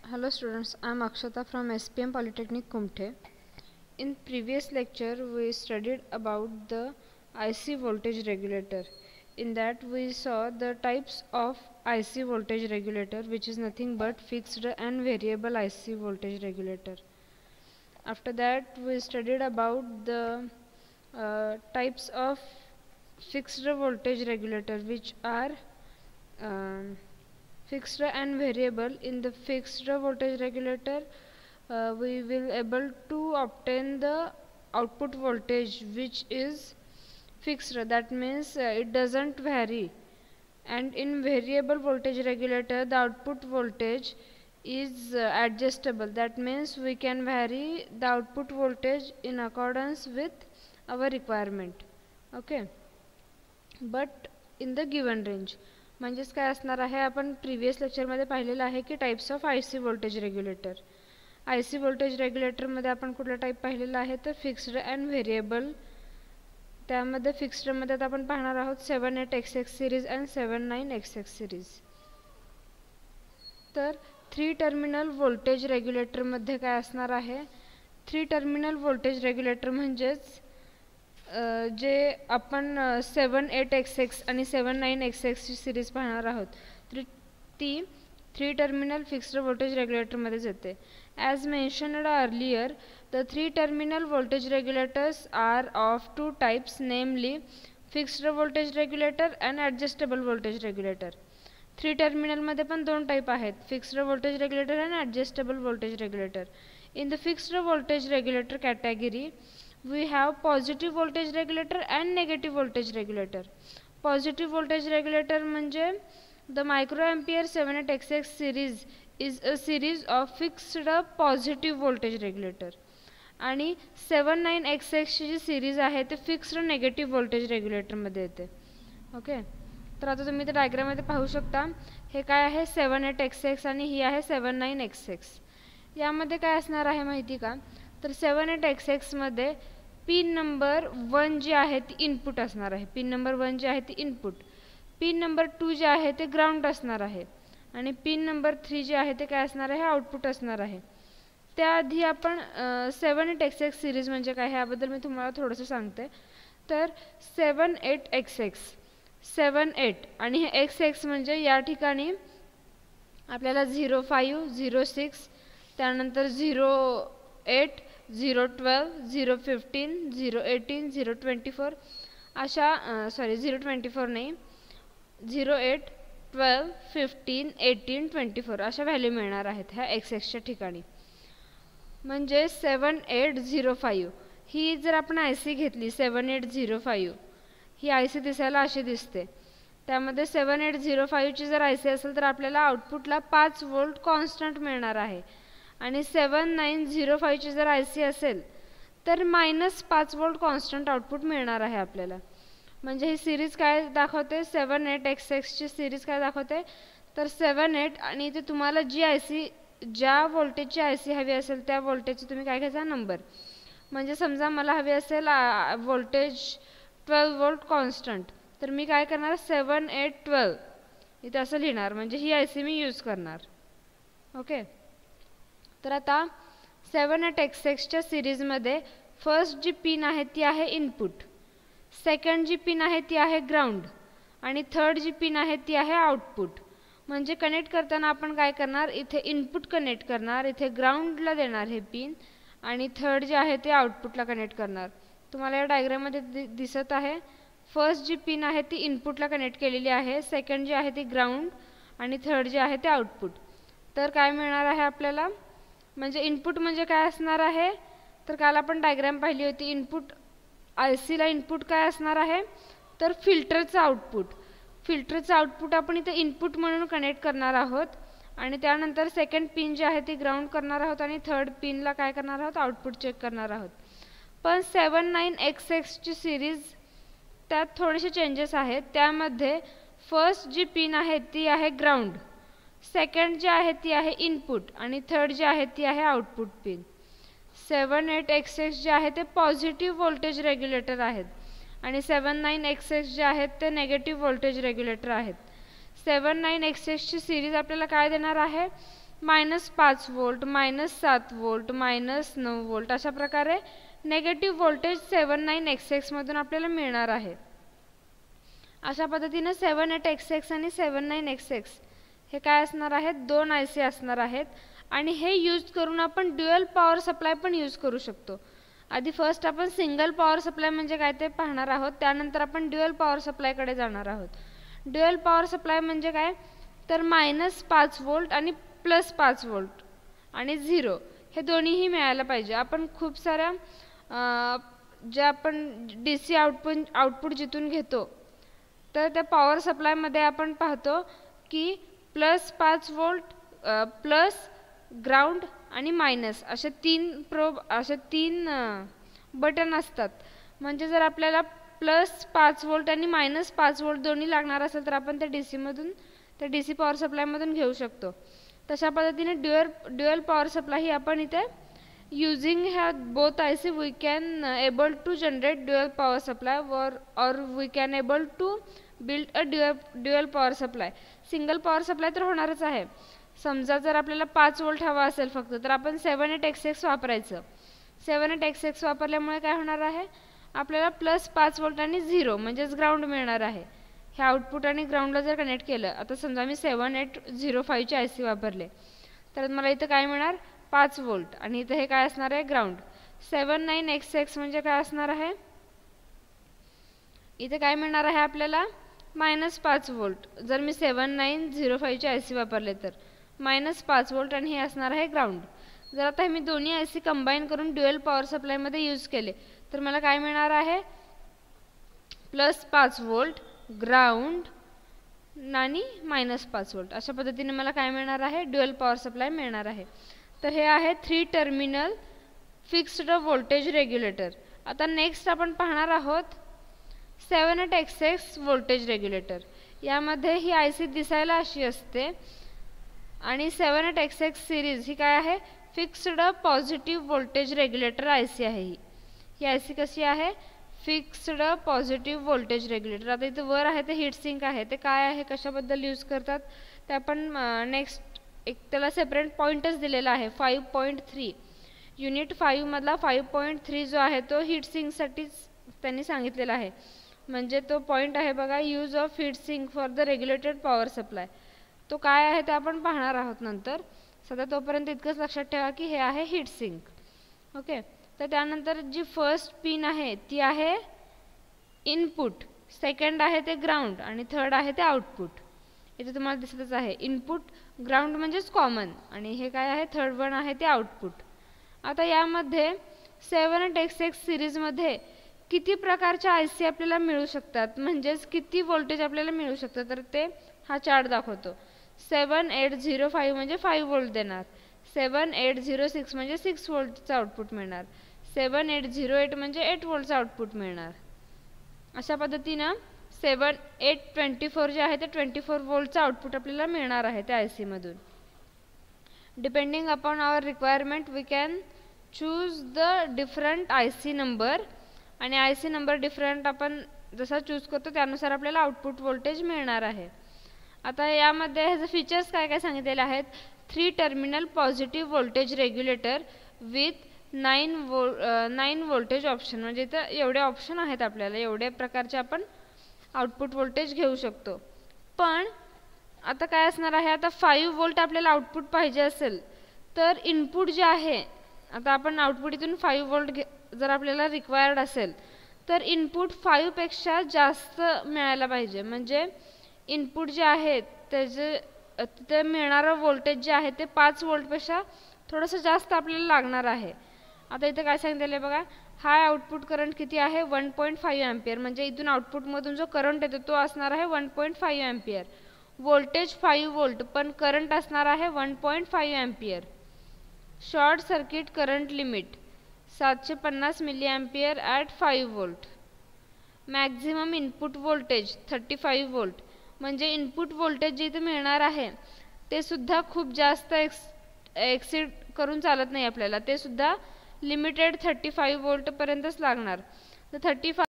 Hello students, I am Akshata from SPM Polytechnic Kumte. In previous lecture we studied about the IC voltage regulator. In that we saw the types of IC voltage regulator, which is nothing but fixed and variable IC voltage regulator. After that we studied about the types of fixed voltage regulator, which are fixed and variable. In the fixed voltage regulator we will able to obtain the output voltage which is fixed, that means it doesn't vary. And in variable voltage regulator the output voltage is adjustable, that means we can vary the output voltage in accordance with our requirement. Okay, but in the given range. म्हणजेच काय असणार आहे, आपण previous लेक्चरमध्ये पाहिलेलं आहे की types of IC voltage regulator. IC voltage रेग्युलेटरमध्ये आपण कुठला टाइप पाहिलेला आहे तर फिक्स्ड अँड व्हेरिएबल. त्यामध्ये फिक्स्डमध्ये आपण पाहणार आहोत 78XX series and 79XX series. तर 3 टर्मिनल व्होल्टेज रेग्युलेटरमध्ये काय असणार आहे, 3 टर्मिनल व्होल्टेज रेग्युलेटर म्हणजेच जे आपण 78XX आणि 79XX ची सिरीज पाहणार आहोत तर ती 3 टर्मिनल फिक्स्ड व्होल्टेज रेग्युलेटरमध्ये येते. As mentioned earlier, the 3 terminal voltage regulators are of 2 types, namely fixed voltage regulator and adjustable voltage regulator. 3 टर्मिनलमध्ये पण 2 टाइप आहेत, fixed voltage regulator and adjustable voltage regulator. In the fixed voltage regulator category we have positive voltage regulator and negative voltage regulator. Positive voltage regulator म्हणजे the microampere 78XX series is a series of fixed positive voltage regulator. आणि 79XX ची जी series आहे ते fixed negative voltage रेग्युलेटरमध्ये येते. Okay, तर आता तुम्ही ते डायग्राममध्ये पाहू शकता. हे काय आहे 78XX आणि ही आहे 79XX. यामध्ये काय असणार आहे माहिती का, तर 78XX मध्ये पिन नंबर 1 जी आहे ती इनपुट असणार आहे. पिन नंबर 1 जी आहे ती इनपुट. पिन नंबर 2 जे आहे ते ग्राउंड असणार आहे आणि पिन नंबर 3 जे आहे ते काय असणार आहे, आउटपुट असणार आहे. त्याआधी आपण 78XX सिरीज म्हणजे काय ह्याबद्दल मी तुम्हाला थोडंसं सांगते. तर 78XX 78 आणि हे XX म्हणजे या ठिकाणी आपल्याला 05 06 त्यानंतर 08 012 015 018 024 अशा 024 नाही 08 12 15 18 24 अशा व्हॅल्यू मिळणार आहेत ह्या XXच्या ठिकाणी. म्हणजे 7805 ही जर आपण IC घेतली 7805 ही IC दिसायला अशी दिसते. त्यामध्ये 7805 ची जर IC असेल तर आपल्याला आउटपुटला 5 व्होल्ट कॉन्स्टंट मिळणार आहे. आणि 7905 ची जर IC असेल तर -5 व्होल्ट कॉन्स्टंट आउटपुट मिळणार आहे आपल्याला. म्हणजे ही सिरीज काय दाखवते, 78XX ची सिरीज काय दाखवते तर 78 आणि ते तुम्हाला जी IC ज्या व्होल्टेजची IC हवी असेल त्या व्होल्टेजची तुम्ही काय घ्यायचा नंबर. म्हणजे समजा मला हवी असेल व्होल्टेज 12 व्होल्ट कॉन्स्टंट तर मी काय करणार 7812 इथे असं लिहिणार, म्हणजे ही IC मी यूज करणार. ओके, तर आता 78XX च्या सिरीजमध्ये फर्स्ट जी पिन आहे ती आहे इनपुट, सेकंड जी पिन आहे ती आहे ग्राउंड आणि थर्ड जी पिन आहे ती आहे आउटपुट. म्हणजे कनेक्ट करताना आपण काय करणार, इथे इनपुट कनेक्ट करणार, इथे ग्राउंडला देणार हे पिन आणि थर्ड जे आहे ते आउटपुटला कनेक्ट करणार. तुम्हाला या डायग्राममध्ये दिसत आहे. फर्स्ट जी पिन आहे ती इनपुटला कनेक्ट केलेली आहे, सेकंड जी आहे ती ग्राउंड आणि थर्ड जे आहे ते आउटपुट. तर काय मिळणार आहे आपल्याला, म्हणजे इनपुट म्हणजे काय असणार आहे तर काल आपण डायग्राम पाहिली होती. इनपुट IC ला इनपुट काय असणार आहे तर फिल्टरचं आउटपुट. फिल्टरचं आउटपुट आपण इथे इनपुट म्हणून कनेक्ट करणार आहोत आणि त्यानंतर सेकंड पिन जी आहे ती ग्राउंड करणार आहोत आणि थर्ड पिनला काय करणार आहोत आउटपुट चेक करणार आहोत. पण 79XX ची सिरीज त्यात थोडेसे चेंजेस आहेत. त्यामध्ये फर्स्ट जी पिन आहे ती आहे ग्राउंड, सेकंड जी आहे ती आहे इनपुट आणि थर्ड जी आहे ती आहे आउटपुट पिन. 78XX जे आहे ते पॉझिटिव्ह व्होल्टेज रेग्युलेटर आहेत आणि 79XX जे आहेत ते नेगेटिव्ह व्होल्टेज रेग्युलेटर आहेत. 79XX ची सिरीज आपल्याला काय देणार आहे -5 वोल्ट, -7 वोल्ट, -9 वोल्ट अशा प्रकारे नेगेटिव्ह व्होल्टेज 79XX मधून आपल्याला मिळणार आहे. अशा पद्धतीने 78XX आणि 79XX हे काय असणार आहेत, दोन IC असणार आहेत आणि हे यूज करून आपण ड्युअल पॉवर सप्लाय पण यूज करू शकतो. आधी फर्स्ट आपण सिंगल पॉवर सप्लाय म्हणजे काय ते पाहणार आहोत, त्यानंतर आपण ड्युअल पॉवर सप्लायकडे जाणार आहोत. ड्युअल पॉवर सप्लाय म्हणजे काय तर -5 वोल्ट आणि +5 वोल्ट आणि 0 हे दोन्हीही मिळायला पाहिजे. आपण खूप साऱ्या जे आपण DC आउटपुट जिथून घेतो तर त्या पॉवर सप्लायमध्ये आपण पाहतो की +5 वोल्ट प्लस ग्राउंड आणि मायनस असे तीन बटन असतात. म्हणजे जर आपल्याला +5 वोल्ट आणि -5 वोल्ट दोन्ही लागणार असेल तर आपण त्या DC पॉवर सप्लायमधून घेऊ शकतो. तशा पद्धतीने ड्युअल पॉवर सप्लाय ही आपण इथे using both IC we can able to generate dual power supply or we can able to build a dual power supply. Single power supply तर होणारच आहे. समजा जर आपल्याला 5 वोल्ट हवा असेल फक्त तर आपण 78XX वापरायचं. 78XX वापरल्यामुळे काय होणार आहे, आपल्याला +5 वोल्ट आणि 0 म्हणजेच ग्राउंड मिळणार आहे. हे आउटपुट आणि ग्राउंडला जर कनेक्ट केलं, आता समजा मी 7805 चे IC वापरले तर मला इथं काय मिळणार 5 वोल्ट आणि इथे हे काय असणार आहे ग्राउंड. 79XX म्हणजे काय असणार आहे, इथे काय मिळणार आहे आपल्याला -5 वोल्ट. जर मी 7905 चे IC वापरले तर -5 वोल्ट आणि हे असणार आहे ग्राउंड. जर आता मी दोन्ही IC कंबाईन करून ड्युअल पॉवर सप्लाय मध्ये यूज केले तर मला काय मिळणार आहे +5 वोल्ट ग्राउंड आणि -5 वोल्ट अशा पद्धतीने मला काय मिळणार आहे ड्युअल पॉवर सप्लाय मिळणार आहे. तर हे आहे 3 टर्मिनल फिक्स्ड व्होल्टेज रेग्युलेटर. आता नेक्स्ट आपण पाहणार आहोत 78XX व्होल्टेज रेग्युलेटर. यामध्ये ही IC दिसायला अशी असते आणि 78XX सिरीज ही काय आहे fixed positive voltage regulator IC आहे. ही IC कशी आहे फिक्स्ड पॉझिटिव्ह व्होल्टेज रेग्युलेटर. आता इथे वर आहे ते हीट सिंक आहे, ते काय आहे कशाबद्दल यूज करतात ते आपण नेक्स्ट एक त्याला सेपरेट पॉइंटच दिलेला आहे 5.3 युनिट 5 मधला 5.3 जो आहे तो हीट सिंकसाठीच त्यांनी सांगितलेला आहे. म्हणजे तो पॉइंट आहे बघा use of heat sink for the regulated power supply. तो काय आहे ते आपण पाहणार आहोत नंतर. सध्या तोपर्यंत इतकंच लक्षात ठेवा की हे आहे हीट सिंक. ओके, तर त्यानंतर जी फर्स्ट पिन आहे ती आहे इनपुट, सेकंड आहे ते ग्राउंड आणि थर्ड आहे ते आउटपुट. इथे तुम्हाला दिसतच आहे इनपुट ग्राउंड म्हणजेच कॉमन आणि हे काय आहे थर्ड वन आहे ते आउटपुट. आता यामध्ये 78XX सिरीज मध्ये किती प्रकारच्या IC आपल्याला मिळू शकतात म्हणजेच किती व्होल्टेज आपल्याला मिळू शकतात तर ते हा चार्ट दाखवतो. 7805 म्हणजे 5 वोल्ट देणार, 7806 म्हणजे 6 वोल्टचं आउटपुट मिळणार, 7808 म्हणजे 8 वोल्टचं आउटपुट मिळणार. अशा पद्धतीने 7824 जे आहे ते 24 वोल्टचं आउटपुट आपल्याला मिळणार आहे त्या IC मधून. Depending upon our requirement we can choose the different IC number आणि IC नंबर डिफरंट आपण जसा चूज करतो त्यानुसार आपल्याला आउटपुट व्होल्टेज मिळणार आहे. आता यामध्ये ह्याचे फीचर्स काय काय सांगितलेले आहेत. 3 terminal positive voltage regulator with 9 voltage option. म्हणजे इथं एवढे ऑप्शन आहेत आपल्याला, एवढे प्रकारचे आपण आउटपुट व्होल्टेज घेऊ शकतो. पण आता काय असणार आहे, आता 5 वोल्ट आपल्याला आउटपुट पाहिजे असेल तर इनपुट जे आहे, आता आपण आउटपुट इथून 5 वोल्ट जर आपल्याला रिक्वायर्ड असेल तर इनपुट 5 पेक्षा जास्त मिळायला पाहिजे. म्हणजे इनपुट जे आहे त्याचे मिळणारं व्होल्टेज जे आहे ते 5 वोल्टपेक्षा थोडंसं जास्त आपल्याला लागणार आहे. आता इथे काय सांगितलेलं आहे बघा, हाय आउटपुट करंट किती आहे 1.5 एम्पियर. म्हणजे इथून आउटपुटमधून जो करंट येतो तो असणार आहे 1.5 एम्पियर. व्होल्टेज 5 वोल्ट पण करंट असणार आहे 1.5 ampere. Short circuit current limit 750 milli ampere at 5 volt. Maximum input voltage 35 volt. म्हणजे इनपुट व्होल्टेज जे इथे मिळणार आहे ते सुद्धा खूप जास्त एक्सीड करून चालत नाही आपल्याला, ते सुद्धा लिमिटेड 35 वोल्ट पर्यंतच लागणार. तर 35